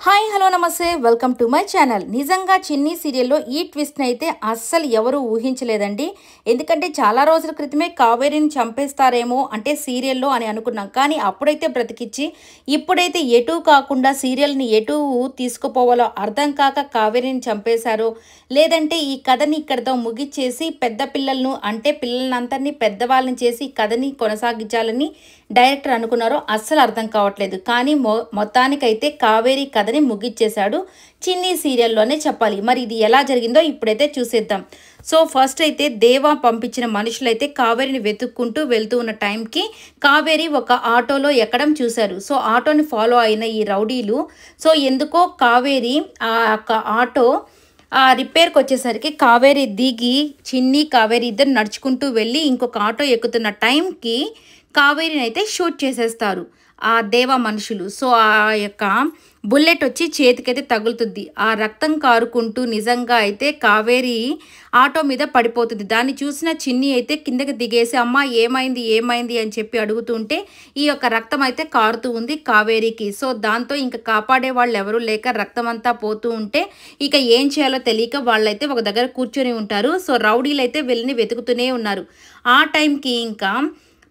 Hi hello నమస్తే welcome to my channel. నిజంగా చిన్ని సీరియల్లో ఈ ట్విస్ట్ని అయితే అస్సలు ఎవరు ఊహించలేదండి. ఎందుకంటే చాలా రోజుల క్రితమే కావేరిని చంపేస్తారేమో అంటే సీరియల్లో అని అనుకున్నాం. కానీ అప్పుడైతే బ్రతికిచ్చి ఇప్పుడైతే ఎటు కాకుండా సీరియల్ని ఎటు తీసుకుపోవాలో అర్థం కాక కావేరిని చంపేశారో, లేదంటే ఈ కథని ఇక్కడితో ముగిచ్చేసి పెద్ద పిల్లలను అంటే పిల్లలందరినీ పెద్దవాళ్ళని చేసి ఈ కథని కొనసాగించాలని డైరెక్టర్ అనుకున్నారో అస్సలు అర్థం కావట్లేదు. కానీ మొత్తానికైతే కావేరి కథని ముగిచ్చేశాడు చిన్ని సీరియల్లోనే చెప్పాలి. మరి ఇది ఎలా జరిగిందో ఇప్పుడైతే చూసేద్దాం. సో ఫస్ట్ అయితే దేవా పంపించిన మనుషులైతే కావేరిని వెతుక్కుంటూ వెళ్తూ ఉన్న టైంకి కావేరి ఒక ఆటోలో ఎక్కడం చూశారు. సో ఆటోని ఫాలో అయిన ఈ రౌడీలు సో ఎందుకో కావేరి ఆ ఆటో రిపేర్కి వచ్చేసరికి కావేరి దిగి చిన్ని కావేరి ఇద్దరు నడుచుకుంటూ వెళ్ళి ఇంకొక ఆటో ఎక్కుతున్న టైంకి కావేరిని అయితే షూట్ చేసేస్తారు ఆ దేవా మనుషులు. సో ఆ యొక్క బుల్లెట్ వచ్చి చేతికైతే తగులుతుంది. ఆ రక్తం కారుకుంటూ నిజంగా అయితే కావేరి ఆటో మీద పడిపోతుంది. దాన్ని చూసిన చిన్ని అయితే కిందకి దిగేసి అమ్మ ఏమైంది ఏమైంది అని చెప్పి అడుగుతుంటే ఈ యొక్క రక్తం అయితే కారుతూ ఉంది కావేరికి. సో దాంతో ఇంకా కాపాడే వాళ్ళు ఎవరు లేక రక్తం అంతా పోతూ ఉంటే ఇక ఏం చేయాలో తెలియక వాళ్ళైతే ఒక దగ్గర కూర్చొని ఉంటారు. సో రౌడీలు అయితే వీళ్ళని వెతుకుతూనే ఉన్నారు. ఆ టైంకి ఇంకా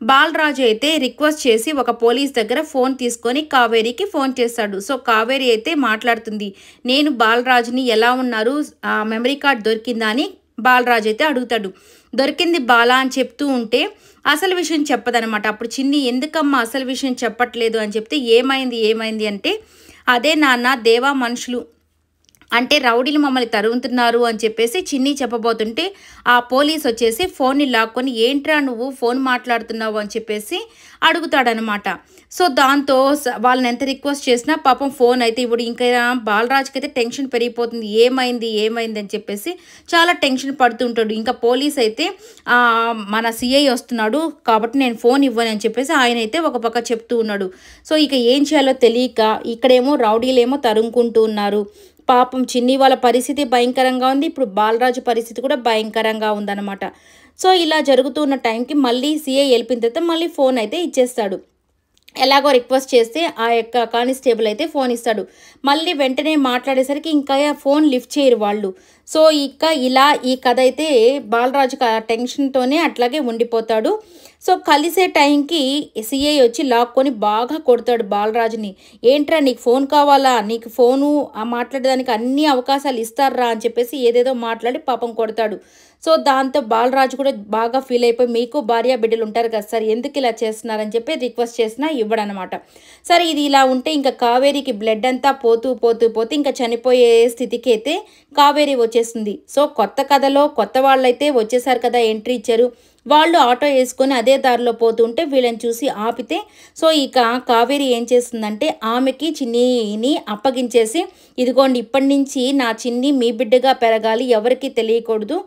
బాలరాజు అయితే రిక్వెస్ట్ చేసి ఒక పోలీస్ దగ్గర ఫోన్ తీసుకొని కావేరికి ఫోన్ చేస్తాడు. సో కావేరి అయితే మాట్లాడుతుంది, నేను బాలరాజుని ఎలా ఉన్నారు మెమరీ కార్డ్ దొరికిందా అని బాలరాజు అయితే అడుగుతాడు. దొరికింది బాలా అని చెప్తూ ఉంటే అసలు విషయం చెప్పదనమాట. అప్పుడు చిన్ని ఎందుకమ్మా అసలు విషయం చెప్పట్లేదు అని చెప్తే ఏమైంది అంటే అదే నాన్న దేవా మనుషులు అంటే రౌడీలు మమ్మల్ని తరుగుతున్నారు అని చెప్పేసి చిన్ని చెప్పబోతుంటే ఆ పోలీస్ వచ్చేసి ఫోన్ని లాక్కొని ఏంట్రా నువ్వు ఫోన్ మాట్లాడుతున్నావు అని చెప్పేసి అడుగుతాడనమాట. సో దాంతో వాళ్ళని ఎంత రిక్వెస్ట్ చేసినా పాపం ఫోన్ అయితే ఇప్పుడు ఇంకా బాలరాజుకి అయితే టెన్షన్ పెరిగిపోతుంది. ఏమైంది అని చెప్పేసి చాలా టెన్షన్ పడుతుంటాడు. ఇంకా పోలీస్ అయితే మన సిఐ వస్తున్నాడు కాబట్టి నేను ఫోన్ ఇవ్వను అని చెప్పేసి ఆయన అయితే ఒక పక్క చెప్తూ ఉన్నాడు. సో ఇక ఏం చేయాలో తెలియక ఇక్కడేమో రౌడీలేమో తరుముకుంటూ ఉన్నారు. పాపం చిన్ని వాళ్ళ పరిస్థితి భయంకరంగా ఉంది. ఇప్పుడు బాలరాజు పరిస్థితి కూడా భయంకరంగా ఉందన్నమాట. సో ఇలా జరుగుతున్న టైంకి మళ్ళీ సిఐ వెళ్ళిన తర్వాత మళ్ళీ ఫోన్ అయితే ఇచ్చేస్తాడు. ఎలాగో రిక్వెస్ట్ చేస్తే ఆ యొక్క కానిస్టేబుల్ అయితే ఫోన్ ఇస్తాడు. మళ్ళీ వెంటనే మాట్లాడేసరికి ఇంకా ఫోన్ లిఫ్ట్ చేయరు వాళ్ళు. సో ఇక ఇలా ఈ కథ అయితే బాలరాజుకి ఆ టెన్షన్తోనే అట్లాగే ఉండిపోతాడు. సో కలిసే టైంకి సిఐ వచ్చి లాక్కొని బాగా కొడతాడు బాలరాజుని. ఏంట్రా నీకు ఫోన్ కావాలా, నీకు ఫోను మాట్లాడడానికి అన్ని అవకాశాలు ఇస్తారా అని చెప్పేసి ఏదేదో మాట్లాడి పాపం కొడతాడు. సో దాంతో బాలరాజు కూడా బాగా ఫీల్ అయిపోయి మీకు భార్య బిడ్డలు ఉంటారు కదా సార్ ఎందుకు ఇలా చేస్తున్నారని చెప్పి రిక్వెస్ట్ చేసినా ఇవ్వడనమాట. సరే ఇది ఇలా ఉంటే ఇంకా కావేరికి బ్లడ్ అంతా పోతూ ఇంకా చనిపోయే స్థితికి అయితే కావేరి వచ్చేస్తుంది. సో కొత్త కథలో కొత్త వాళ్ళైతే వచ్చేసారు కదా, ఎంట్రీ ఇచ్చారు. వాళ్ళు ఆటో వేసుకొని అదే దారిలో పోతుంటే వీళ్ళని చూసి ఆపితే సో ఇక కావేరి ఏం చేస్తుందంటే ఆమెకి చిన్నిని అప్పగించేసి ఇదిగోండి ఇప్పటి నుంచి నా చిన్ని మీ బిడ్డగా పెరగాలి, ఎవరికి తెలియకూడదు,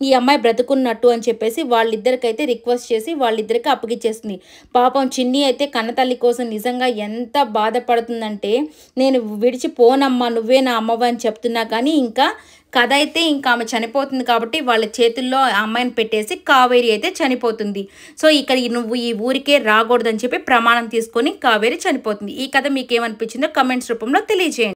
ఈ అమ్మాయి బ్రతుకున్నట్టు అని చెప్పేసి వాళ్ళిద్దరికైతే రిక్వెస్ట్ చేసి వాళ్ళిద్దరికి అప్పగించేస్తుంది. పాపం చిన్ని అయితే కన్నతల్లి కోసం నిజంగా ఎంత బాధపడుతుందంటే నేను విడిచిపోనమ్మా నువ్వే నా అమ్మవ అని చెప్తున్నా కానీ ఇంకా కథ అయితే ఇంకా ఆమె చనిపోతుంది కాబట్టి వాళ్ళ చేతుల్లో ఆ అమ్మాయిని పెట్టేసి కావేరి అయితే చనిపోతుంది. సో ఇక్కడ నువ్వు ఈ ఊరికే రాకూడదని చెప్పి ప్రమాణం తీసుకొని కావేరి చనిపోతుంది. ఈ కథ మీకు ఏమనిపించిందో కమెంట్స్ రూపంలో తెలియజేయండి.